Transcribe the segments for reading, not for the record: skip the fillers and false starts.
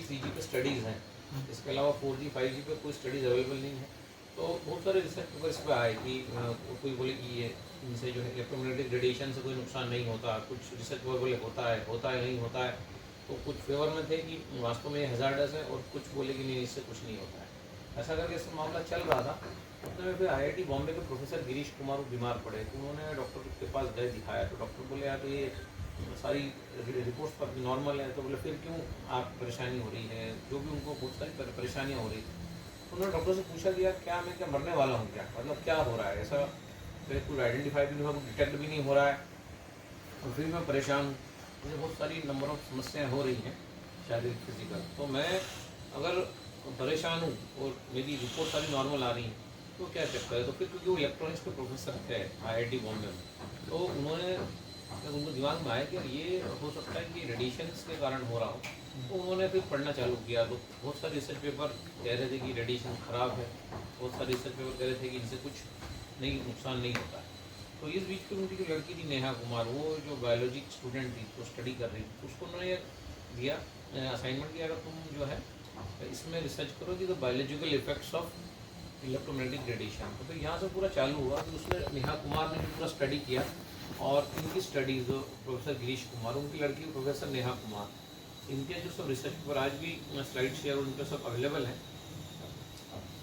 3G पे studies हैं, इसके अलावा 4G 5G पे कोई स्टडीज़ अवेलेबल नहीं है। तो बहुत सारे रिसर्च पेपर इस पर आए कि कोई बोले कि ये इनसे जो है इलेक्ट्रोमैग्नेटिक रेडिएशन से कोई नुकसान नहीं होता, कुछ रिसर्च पेपर बोले होता है नहीं होता है। तो कुछ फेवर में थे कि वास्तव में ये हज़ार्डस है, और कुछ बोले कि नहीं इससे कुछ नहीं होता है। ऐसा करके इसका मामला चल रहा था। उतने में फिर IIT बॉम्बे के प्रोफेसर गिरीश कुमार बीमार पड़े, तो उन्होंने डॉक्टर के पास गए, दिखाया, तो डॉक्टर बोले यार तो ये सारी रिपोर्ट्स पर नॉर्मल है। तो बोले फिर क्यों आप परेशानी हो रही है, जो भी उनको बहुत सारी परेशानियाँ हो रही थी। उन्होंने डॉक्टर से पूछा कि यार क्या मैं क्या मरने वाला हूँ, क्या मतलब क्या हो रहा है, ऐसा फिर कुछ आइडेंटिफाई भी नहीं हुआ, कुछ डिटेक्ट भी नहीं हो रहा है, और फिर मैं परेशान हूँ, मुझे बहुत सारी नंबर ऑफ समस्याएं हो रही हैं शारीरिक फिजिकल। तो मैं अगर परेशान हूँ और मेरी रिपोर्ट सारी नॉर्मल आ रही है तो क्या चक्कर है। तो फिर क्योंकि वो इलेक्ट्रॉनिक्स के प्रोफेसर थे IIT बॉम्बे में, तो उन्होंने उनको दिमाग में आया कि यार ये हो सकता है कि रेडिएशंस के कारण हो रहा हो। तो उन्होंने फिर पढ़ना चालू किया, तो बहुत सारे रिसर्च पेपर कह रहे थे कि रेडिएशन ख़राब है, बहुत सारे रिसर्च पेपर कह रहे थे कि इनसे कुछ नहीं, नुकसान नहीं होता है। तो इस बीच में उनकी जो लड़की थी नेहा कुमार, वो जो बायोलॉजी स्टूडेंट थी, तो स्टडी कर रही थी, उसको उन्होंने दिया असाइनमेंट दिया, अगर तुम जो है इसमें रिसर्च करो कि the biological effects of electromagnetic radiation. तो फिर यहाँ से पूरा चालू हुआ कि उसने नेहा कुमार ने पूरा स्टडी किया, और इनकी स्टडीज़ जो प्रोफेसर गिरीश कुमार, उनकी लड़की प्रोफेसर नेहा कुमार, इनके जो सब रिसर्च पेपर आज भी स्लाइड शेयर उन पर सब अवेलेबल हैं।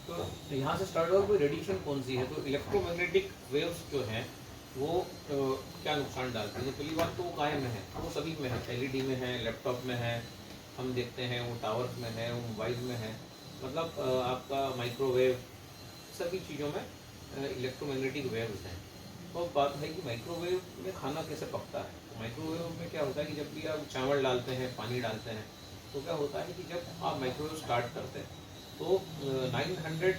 तो यहाँ से स्टार्ट हुआ कोई रेडिएशन कौन सी है। तो इलेक्ट्रोमैग्नेटिक वेव्स जो हैं वो क्या नुकसान डालती है। तो पहली बात तो वो कायम में है, वो सभी में है, LED में है, लैपटॉप में है, हम देखते हैं वो टावर्स में है, वो मोबाइल में है, मतलब आपका माइक्रोवेव, सभी चीज़ों में इलेक्ट्रोमैग्नेटिक वेव्स हैं। तो बात है कि माइक्रोवेव में खाना कैसे पकता है। तो माइक्रोवेव में क्या होता है कि जब भी आप चावल डालते हैं, पानी डालते हैं, तो क्या होता है कि जब आप माइक्रोवेव स्टार्ट करते हैं तो 900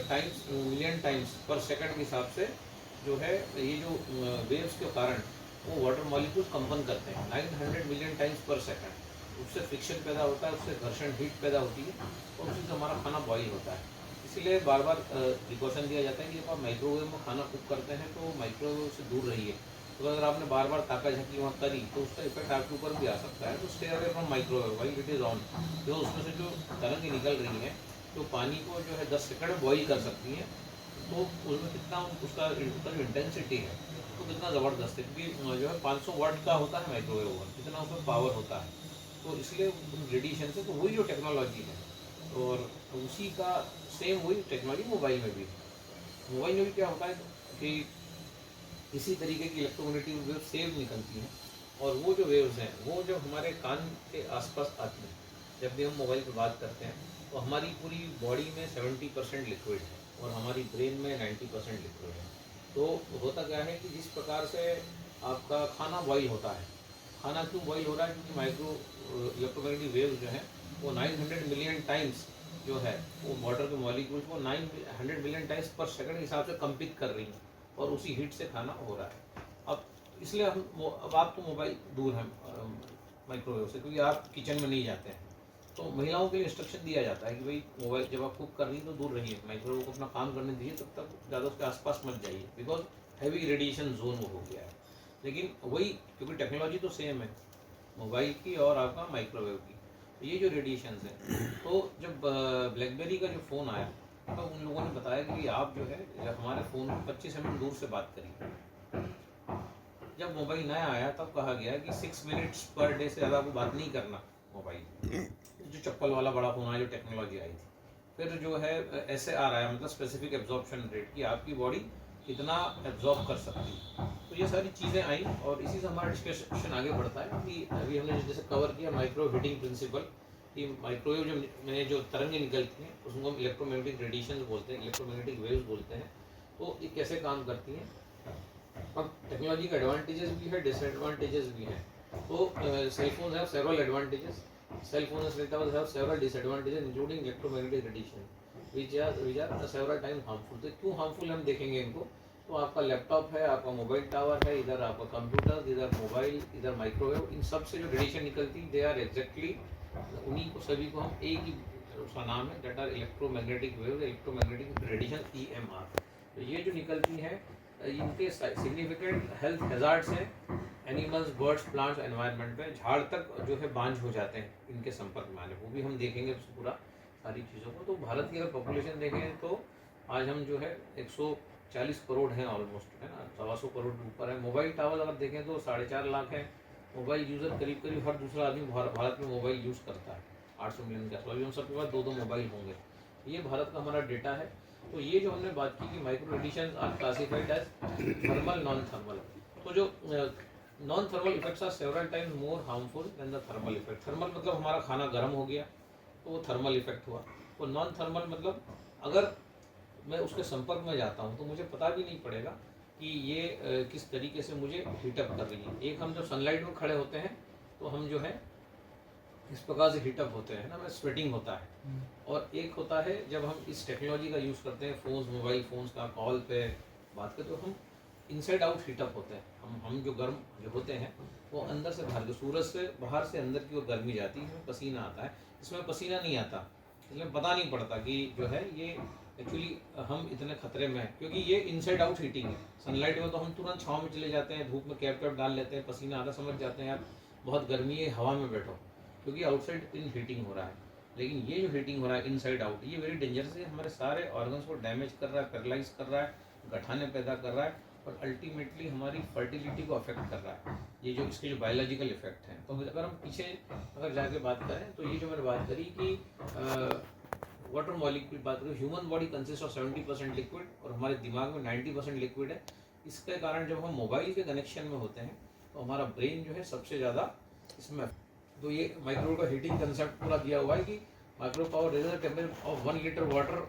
टाइम्स मिलियन टाइम्स पर सेकंड के हिसाब से जो है ये जो वेव्स के कारण वो वाटर मॉलिक्यूल कंपन करते हैं 900 मिलियन टाइम्स पर सेकंड। उससे फ्रिक्शन पैदा होता है, उससे घर्षण हीट पैदा होती है, और उससे हमारा खाना बॉईल होता है। इसीलिए बार बार प्रिकॉशन दिया जाता है कि जब आप माइक्रोवेव में खाना कुक करते हैं तो माइक्रोवेव से दूर रहिए। तो अगर आपने बार बार ताका झाकी वहाँ करी तो उसका इफेक्ट आपके ऊपर भी आ सकता है। तो stay away from microwave while it is on. जो उसमें से जो तरंगें निकल रही हैं तो पानी को जो है 10 सेकंड में बॉईल कर सकती हैं। तो उसमें कितना उसका जो इंटेंसिटी है तो कितना ज़बरदस्त है, क्योंकि जो है 500 वाट का होता है माइक्रोवेव ओवन, कितना उसमें पावर होता है। तो इसलिए रेडिएशन से, तो वही जो टेक्नोलॉजी है, और उसी का सेम वही टेक्नोलॉजी मोबाइल में भी है। मोबाइल में भी क्या होता है कि इसी तरीके की इलेक्ट्रोमैग्नेटिक वेव सेव निकलती हैं, और वो जो वेव्स हैं वो जब हमारे कान के आसपास आती हैं, जब भी हम मोबाइल पर बात करते हैं, तो हमारी पूरी बॉडी में 70% लिक्विड है और हमारी ब्रेन में 90% लिक्विड है। तो होता क्या है कि जिस प्रकार से आपका खाना बॉईल होता है, खाना क्यों बॉईल हो रहा है, क्योंकि माइक्रो इलेक्ट्रोमैग्नेटिक वेव्स जो हैं वो 900 मिलियन टाइम्स जो है वो वाटर के मॉलिक्यूल्स को 900 मिलियन टाइम्स पर सेकंड के हिसाब से कंपित कर रही हैं, और उसी हीट से खाना हो रहा है। अब इसलिए अब आप तो मोबाइल दूर हैं माइक्रोवेव से, क्योंकि आप किचन में नहीं जाते हैं। तो महिलाओं के लिए इंस्ट्रक्शन दिया जाता है कि भाई मोबाइल जब आप कुक कर रही है तो दूर रहिए, माइक्रोवेव को अपना काम करने दीजिए, तब तक ज़्यादा उसके आसपास मत जाइए, बिकॉज हैवी रेडिएशन जोन वो हो गया है। लेकिन वही, क्योंकि टेक्नोलॉजी तो सेम है मोबाइल की और आपका माइक्रोवेव की, तो ये जो रेडिएशन है, तो जब ब्लैकबेरी का जो फ़ोन आया तो उन लोगों ने बताया कि आप जो है हमारे फ़ोन को 25 mm दूर से बात करिए। जब मोबाइल नया आया तब कहा गया कि 6 मिनट्स पर डे से ज़्यादा को बात नहीं करना मोबाइल, जो चप्पल वाला बड़ा फ़ोन आया, जो टेक्नोलॉजी आई थी। फिर जो है SAR आया, मतलब स्पेसिफिक एब्जॉर्प्शन रेट, कि आपकी बॉडी कितना एब्जॉर्ब कर सकती है। तो ये सारी चीज़ें आई, और इसी से हमारा डिस्कशन आगे बढ़ता है कि अभी हमने जैसे कवर किया माइक्रो हीटिंग प्रिंसिपल, कि माइक्रोवेव जो में जो तरंगें निकलती हैं उसको हम इलेक्ट्रोमैग्नेटिक रेडिएशन बोलते हैं, इलेक्ट्रोमैग्नेटिक वेव्स बोलते हैं। तो ये कैसे काम करती हैं, अब टेक्नोलॉजी के एडवांटेजेस भी है, डिसएडवांटेजेस भी हैं। तो cellphone have several advantages, cell phones have several disadvantages including electromagnetic radiation which are several times harmful। तो क्यों harmful हम देखेंगे इनको। तो आपका लैपटॉप है, आपका मोबाइल टावर है, इधर आपका कंप्यूटर, इधर मोबाइल, इधर माइक्रोवेव, इन सब से जो रेडिएशन निकलती है दे आर एग्जैक्टली, उन्हीं को सभी को हम एक ही उसका नाम है, that are electromagnetic wave, electromagnetic radiation EMR। तो ये जो निकलती है इनके सिग्निफिकेंट हेल्थ हैजार्ड्स हैं, एनिमल्स, बर्ड्स, प्लांट्स एनवायरनमेंट में झाड़ तक जो है बांझ हो जाते हैं इनके संपर्क में आने, वो भी हम देखेंगे पूरा सारी चीज़ों को। तो भारत की अगर पॉपुलेशन देखें तो आज हम जो है 140 करोड़ हैं ऑलमोस्ट, है ना, 125 करोड़ के ऊपर है। मोबाइल टावर अगर देखें तो 4.5 लाख है। मोबाइल यूज़र करीब करीब हर दूसरा आदमी भारत में मोबाइल यूज़ करता है, 800 मिलियन के आसपास। अभी हम सबके पास 2-2 मोबाइल होंगे। ये भारत का हमारा डेटा है। तो ये जो हमने बात की कि micro radiations are classified as thermal, non thermal. तो जो non thermal effects are several times more harmful than the thermal effect. Thermal मतलब हमारा खाना गर्म हो गया तो वो थर्मल इफेक्ट हुआ। तो नॉन थर्मल मतलब अगर मैं उसके संपर्क में जाता हूँ तो मुझे पता भी नहीं पड़ेगा कि ये किस तरीके से मुझे हीटअप कर रही है। एक हम जब सनलाइट में खड़े होते हैं तो हम जो है इस प्रकार से हीटअप होते हैं ना, मैं स्वेटिंग होता है। और एक होता है जब हम इस टेक्नोलॉजी का यूज़ करते हैं, फ़ोन्स, मोबाइल फ़ोन्स का कॉल पे बात करते, तो हम इनसाइड आउट हीटअप होते हैं। हम जो गर्म जो होते हैं वो अंदर से बाहर, जो सूरज से बाहर से अंदर की ओर गर्मी जाती है, इसमें पसीना आता है। इसमें पसीना नहीं आता, इसलिए पता नहीं पड़ता कि जो है ये एक्चुअली हम इतने खतरे में हैं, क्योंकि ये इनसाइड आउट हीटिंग है। सनलाइट में तो हम तुरंत छाँव में चले जाते हैं, धूप में कैप कैप डाल लेते हैं, पसीना आता, समझ जाते हैं यार बहुत गर्मी है, हवा में बैठो, क्योंकि आउटसाइड इन हीटिंग हो रहा है। लेकिन ये जो हीटिंग हो रहा है इनसाइड आउट, ये वेरी डेंजरस है, हमारे सारे ऑर्गन्स को डैमेज कर रहा है, पैरालाइज कर रहा है, गठाने पैदा कर रहा है और अल्टीमेटली हमारी फर्टिलिटी को अफेक्ट कर रहा है। ये जो इसके जो बायोलॉजिकल इफेक्ट हैं। तो अगर हम पीछे अगर जाके बात करें तो ये जो मैंने बात करी कि वाटर मॉलिक्यूल बात करें, human body consist of 70% liquid और हमारे दिमाग में 90% लिक्विड है। इसके कारण जब हम मोबाइल के कनेक्शन में होते हैं तो हमारा ब्रेन जो है सबसे ज़्यादा इसमें। तो ये माइक्रो का हीटिंग कंसेप्ट पूरा दिया हुआ है कि micro power raises the temperature of 1 litre water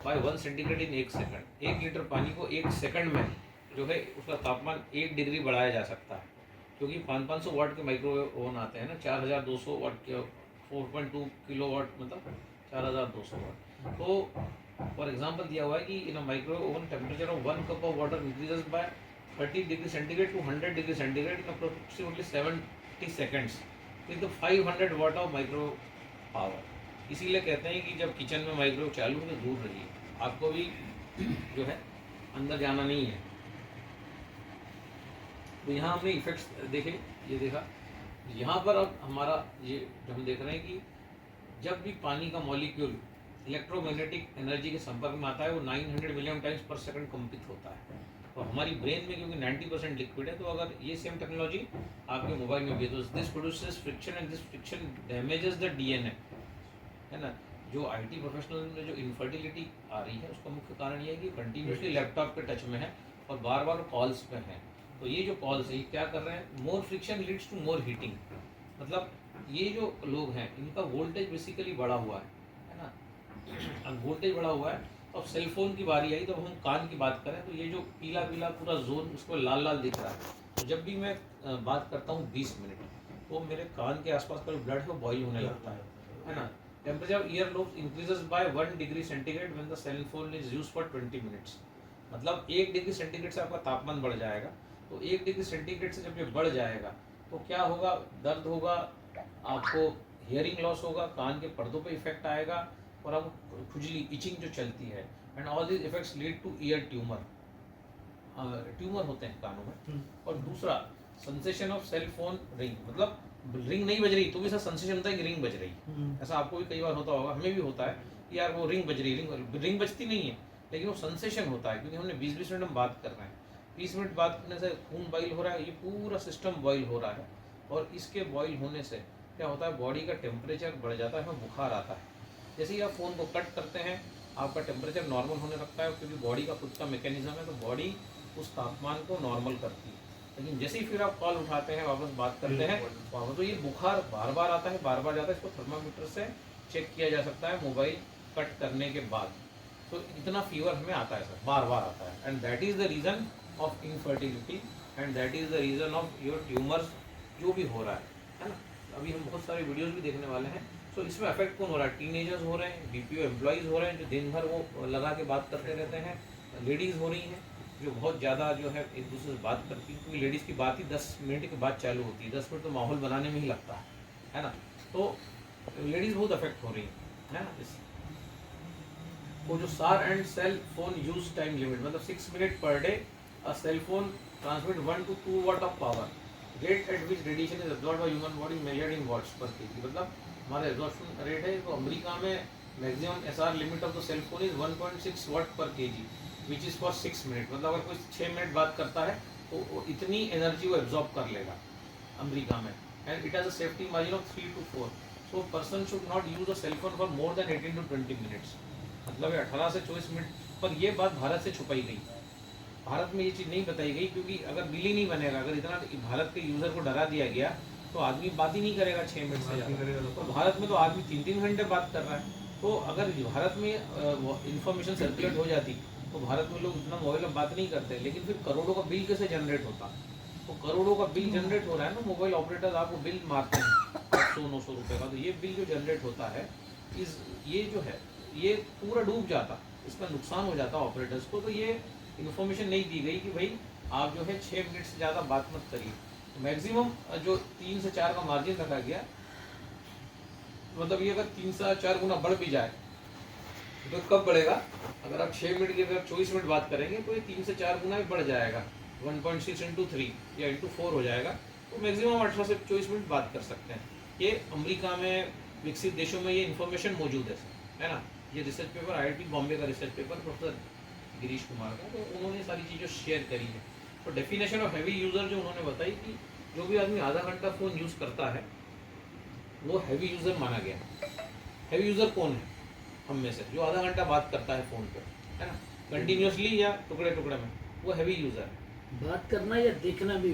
bye 1 centigrade in 1 second. 1 litre पानी को 1 सेकंड में जो है उसका तापमान 1 डिग्री बढ़ाया जा सकता है, क्योंकि 500 वाट के माइक्रोवेव ओवन आते हैं ना, 4200 वाट के, 4.2 किलो वाट मतलब 4200 वाट। तो फॉर एग्जांपल दिया हुआ है कि in a microwave oven temperature of 1 cup of water increases by 30 degree centigrade to 100 degree centigrade in approximately 70 seconds with 500 watt of micro power. इसीलिए कहते हैं कि जब किचन में माइक्रोवेव चालू है तो दूर रहिए, आपको भी जो है अंदर जाना नहीं है। तो यहाँ हमने इफेक्ट्स देखे, ये देखा। यहाँ पर अब हमारा ये जो हम देख रहे हैं कि जब भी पानी का मॉलिक्यूल इलेक्ट्रोमैग्नेटिक एनर्जी के संपर्क में आता है वो 900 मिलियन टाइम्स पर सेकंड कंपित होता है। तो हमारी ब्रेन में क्योंकि 90% लिक्विड है, तो अगर ये सेम टेक्नोलॉजी आपके मोबाइल में भी है तो this produces friction and this friction damages the DNA, है ना। जो आईटी प्रोफेशनल में जो इनफर्टिलिटी आ रही है उसका मुख्य कारण ये है कि कंटिन्यूसली लैपटॉप के टच में है और बार बार कॉल्स पे हैं। तो ये जो कॉल्स है ये क्या कर रहे हैं, more friction leads to more heating. मतलब ये जो लोग हैं इनका वोल्टेज बेसिकली बढ़ा हुआ है ना। अब वोल्टेज बढ़ा हुआ है, तो अब सेल फोन की बारी आई तो हम कान की बात करें तो ये जो पीला पीला पूरा जोन उसको लाल लाल दिख रहा है। तो जब भी मैं बात करता हूँ 20 मिनट तो मेरे कान के आसपास का जो ब्लड है वो बॉइल होने लगता है ना। Temperature ear lobes increases by 1 degree centigrade when the cell phone is used for 20 minutes. मतलब 1 डिग्री सेंटीग्रेड से आपका तापमान बढ़ जाएगा। तो 1 डिग्री सेंटीग्रेड से जब ये बढ़ जाएगा तो क्या होगा, दर्द होगा, आपको हियरिंग लॉस होगा, कान के पर्दों पे इफेक्ट आएगा और आपको खुजली, इचिंग जो चलती है। And all this effects lead to ear tumour, tumour होते हैं कानों में। और दूसरा sensation of cell phone ring, मतलब रिंग नहीं बज रही तो भी ऐसा सेंसेशन होता है कि रिंग बज रही। ऐसा आपको भी कई बार होता होगा, हमें भी होता है कि यार वो रिंग बज रही, रिंग बजती नहीं है लेकिन वो सेंसेशन होता है, क्योंकि हमने 20-20 मिनट हम बात कर रहे हैं। 20 मिनट बात करने से खून बॉइल हो रहा है, ये पूरा सिस्टम बॉइल हो रहा है। और इसके बॉइल होने से क्या होता है, बॉडी का टेम्परेचर बढ़ जाता है, हमें बुखार आता है। जैसे ही आप फ़ोन को कट करते हैं आपका टेम्परेचर नॉर्मल होने लगता है, क्योंकि बॉडी का खुद का मैकेनिज्म है, तो बॉडी उस तापमान को नॉर्मल करती है। लेकिन जैसे ही फिर आप कॉल उठाते हैं, वापस बात करते हैं, वापस तो ये बुखार बार बार आता है, बार बार जाता है। इसको थर्मामीटर से चेक किया जा सकता है मोबाइल कट करने के बाद। तो इतना फीवर हमें आता है सर, बार बार आता है। And that is the reason of infertility and that is the reason of your tumours जो भी हो रहा है ना। अभी हम बहुत सारे वीडियोज़ भी देखने वाले हैं। सो इसमें अफेक्ट कौन हो रहा है, टीनेजर्स हो रहे हैं, बीपीओ एम्प्लॉयज़ हो रहे हैं जो दिन भर वो लगा के बात करते रहते हैं, लेडीज़ हो रही हैं जो बहुत ज़्यादा जो है एक दूसरे से बात करती है, क्योंकि लेडीज़ की बात ही 10 मिनट के बाद चालू होती है। 10 मिनट तो माहौल बनाने में ही लगता है ना। तो लेडीज़ बहुत अफेक्ट हो रही है ना। इस वो जो SAR and cell phone use time limit, मतलब 6 minute per day a cell phone transmit 1 to 2 watt of power. Rate at which radiation is absorbed by human body measured in watts per KG, मतलब हमारा absorption rate है। तो America में maximum SR limit of the cell phone is 1.6 watt per KG which is for 6 minute, मतलब अगर कोई 6 minute बात करता है तो इतनी एनर्जी वो एब्जॉर्ब कर लेगा अमेरिका में। And it has a safety margin of 3 to 4, so person should not use a cell phone for more than 18 to 20 minutes, मतलब 18 से 24 मिनट। पर ये बात भारत से छुपाई गई, भारत में ये चीज़ नहीं बताई गई, क्योंकि अगर बिल ही नहीं बनेगा, अगर इतना भारत के यूज़र को डरा दिया गया तो आदमी बात ही नहीं करेगा 6 मिनट से ज़्यादा। तो भारत में तो आदमी 3-3 घंटे बात कर रहा है। तो अगर भारत में इंफॉर्मेशन सर्कुलेट हो जाती तो भारत में लोग इतना मोबाइल में बात नहीं करते, लेकिन फिर करोड़ों का बिल कैसे जनरेट होता? तो करोड़ों का बिल जनरेट हो रहा है ना, मोबाइल ऑपरेटर आपको बिल मारते हैं 800-900 रुपये का, तो ये बिल जो जनरेट होता है ये जो है ये पूरा डूब जाता, इसका नुकसान हो जाता ऑपरेटर्स को। तो ये इन्फॉर्मेशन नहीं दी गई कि भाई आप जो है 6 मिनट से ज़्यादा बात मत करिए। तो मैक्सिमम जो 3 से 4 का मार्जिन रखा गया, मतलब ये अगर 3 से 4 गुना बढ़ भी जाए तो कब बढ़ेगा? अगर आप 6 मिनट की अगर 24 मिनट बात करेंगे तो ये 3 से 4 गुना भी बढ़ जाएगा, 1.6 into 3 या into 4 हो जाएगा। तो मैक्सिमम 18 से 24 मिनट बात कर सकते हैं। ये अमेरिका में विकसित देशों में ये इन्फॉर्मेशन मौजूद है ना। ये रिसर्च पेपर IIT बॉम्बे का research paper professor Girish Kumar का, तो उन्होंने सारी चीज़ें शेयर करी है। तो डेफिनेशन ऑफ हैवी यूज़र जो उन्होंने बताई कि जो भी आदमी आधा घंटा फ़ोन यूज़ करता है वो हैवी यूज़र माना गया। हैवी यूज़र कौन है? हम में से जो आधा घंटा बात करता है फ़ोन पे, है ना, कंटिन्यूसली या टुकड़े टुकड़े में, वो हैवी यूज़र है। बात करना या देखना भी,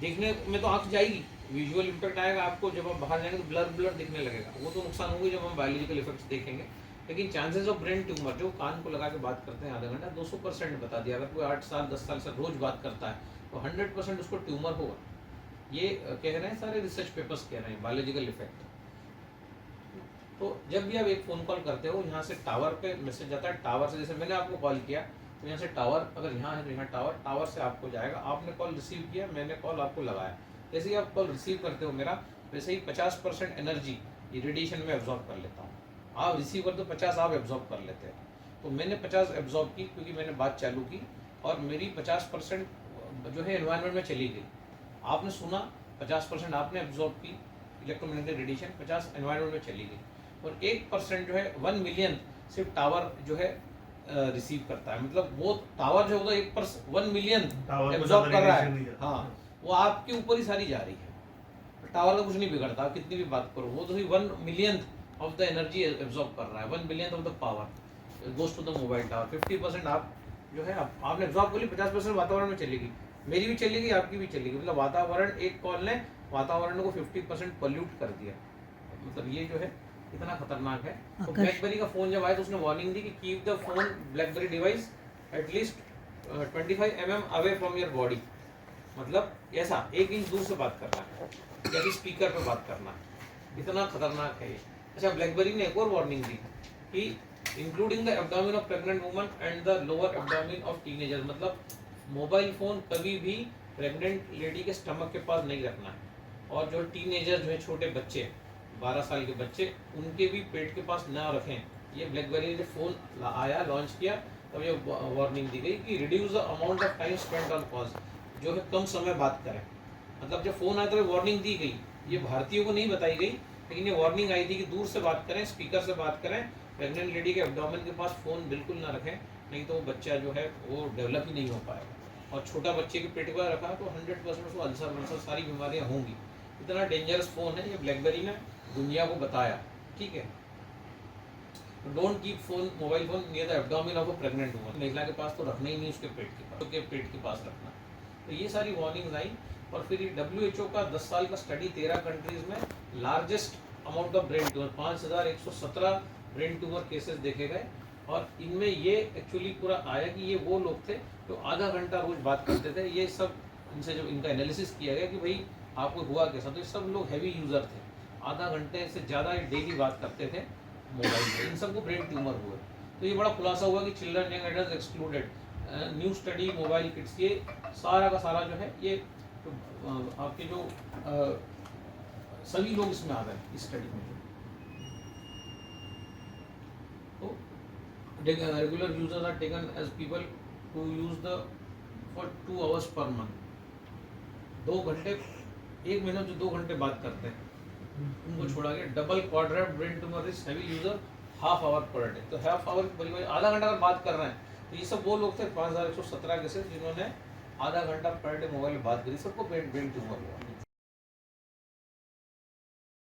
देखने में तो आँख जाएगी, विजुअल इम्पैक्ट आएगा आपको, जब आप बाहर जाएंगे तो ब्लर ब्लर दिखने लगेगा, वो तो नुकसान होगी जब हम बायोलॉजिकल इफेक्ट्स देखेंगे। लेकिन चांसेस ऑफ ब्रेन ट्यूमर, जो कान को लगा के बात करते हैं आधा घंटा, 200% बता दिया। अगर कोई 8 साल 10 साल से रोज बात करता है तो 100% उसको ट्यूमर होगा। ये कह रहे हैं सारे रिसर्च पेपर्स कह रहे हैं, बायोलॉजिकल इफेक्ट। तो जब भी आप एक फ़ोन कॉल करते हो, यहाँ से टावर पे मैसेज जाता है, टावर से जैसे मैंने आपको कॉल किया तो यहाँ से टावर, अगर यहाँ है तो यहाँ टावर, टावर से आपको जाएगा, आपने कॉल रिसीव किया, मैंने कॉल आपको लगाया, जैसे ही आप कॉल रिसीव करते हो मेरा, वैसे ही 50% एनर्जी ये रेडिएशन में एब्जॉर्ब कर लेता हूँ। आप रिसीव करते हो 50 आप एब्जॉर्ब कर लेते हैं, तो मैंने 50 एब्जॉर्ब की क्योंकि मैंने बात चालू की, और मेरी 50% जो है एनवायरनमेंट में चली गई। आपने सुना, 50% आपने एब्जॉर्ब की इलेक्ट्रोमैग्नेटिक रेडिएशन, 50 एनवायरनमेंट में चली गई, और 1% जो है 1 मिलियन सिर्फ टावर जो है रिसीव करता है। मतलब वो टावर जो होता है 1 मिलियन एब्जॉर्ब कर रहा है, हाँ, वो आपके ऊपर ही सारी जा रही है। टावर का कुछ नहीं बिगड़ता, आप कितनी भी बात करो, वो तो 1 million of the energy absorb कर रहा है, 1 billion of the power goes to the mobile tower. 50% आप जो है आपने एब्जॉर्ब कर ली, 50% वातावरण में चलेगी, मेरी भी चलेगी, आपकी भी चलेगी। मतलब वातावरण, एक कॉल ने वातावरण को 50% पॉल्यूट कर दिया। मतलब ये जो है इतना खतरनाक है। तो ब्लैकबेरी का फ़ोन जब आया तो उसने वार्निंग दी कि keep the phone blackberry device at least 25 mm away from your body. मतलब ऐसा 1 इंच दूर से बात करना है, या फिर स्पीकर पे बात करना है, इतना खतरनाक है ये। अच्छा, ब्लैकबेरी ने एक और वार्निंग दी कि including the abdomen of pregnant woman and the lower abdomen of teenager. मतलब मोबाइल फ़ोन कभी भी प्रेग्नेंट लेडी के स्टमक के पास नहीं रखना है, और जो टीनेजर जो है छोटे बच्चे 12 साल के बच्चे, उनके भी पेट के पास ना रखें। ये ब्लैकबेरी ने फ़ोन आया, लॉन्च किया, तब ये वार्निंग दी गई कि reduce the amount of time spent on calls, जो है कम समय बात करें। मतलब जब फ़ोन आया तो वार्निंग दी गई, ये भारतीयों को नहीं बताई गई, लेकिन ये वार्निंग आई थी कि दूर से बात करें, स्पीकर से बात करें, प्रेग्नेंट लेडी के एब्डोमेन के पास फ़ोन बिल्कुल ना रखें, नहीं तो वो बच्चा जो है वो डेवलप ही नहीं हो पाएगा। और छोटा बच्चे के पेट पर रखा तो 100% उसको अल्सर वल्सर सारी बीमारियाँ होंगी। इतना डेंजरस फ़ोन है ये, ब्लैकबेरी ने दुनिया को बताया। ठीक है, don't keep phone, mobile phone near the abdomen of a pregnant woman. महिला के पास तो रखना ही नहीं, उसके पेट के पास, उसके पेट के पास रखना। तो ये सारी वार्निंग्स आई। और फिर WHO का 10 साल का स्टडी 13 कंट्रीज में largest amount of brain tumour, 5117 brain tumour cases देखे गए। और इनमें ये एक्चुअली पूरा आया कि ये वो लोग थे जो आधा घंटा रोज बात करते थे। ये सब इनसे जब इनका एनालिसिस किया गया कि भाई आपको हुआ कैसा, तो ये सब लोग हैवी यूज़र थे, आधा घंटे से ज़्यादा डेली बात करते थे मोबाइल पे, इन सबको ब्रेन ट्यूमर हुए। तो ये बड़ा खुलासा हुआ कि children young adult excluded, new study mobile kids, ये सारा का सारा जो है ये तो आपके जो सभी लोग इसमें आ गए इस स्टडी में। तो regular users are taken as people who use the for 2 hours per month. 2 घंटे, एक महीने में जो 2 घंटे बात करते हैं उनको छोड़ा के double quadrant brain tumour risk heavy user half hour per day. तो हाफ आवर बल्कि आधा घंटा अगर बात कर रहे हैं तो ये सब वो लोग थे 5117 केसेस जिन्होंने आधा घंटा पर डे मोबाइल में बात करी, सबको ब्रेन ट्यूमर हुआ।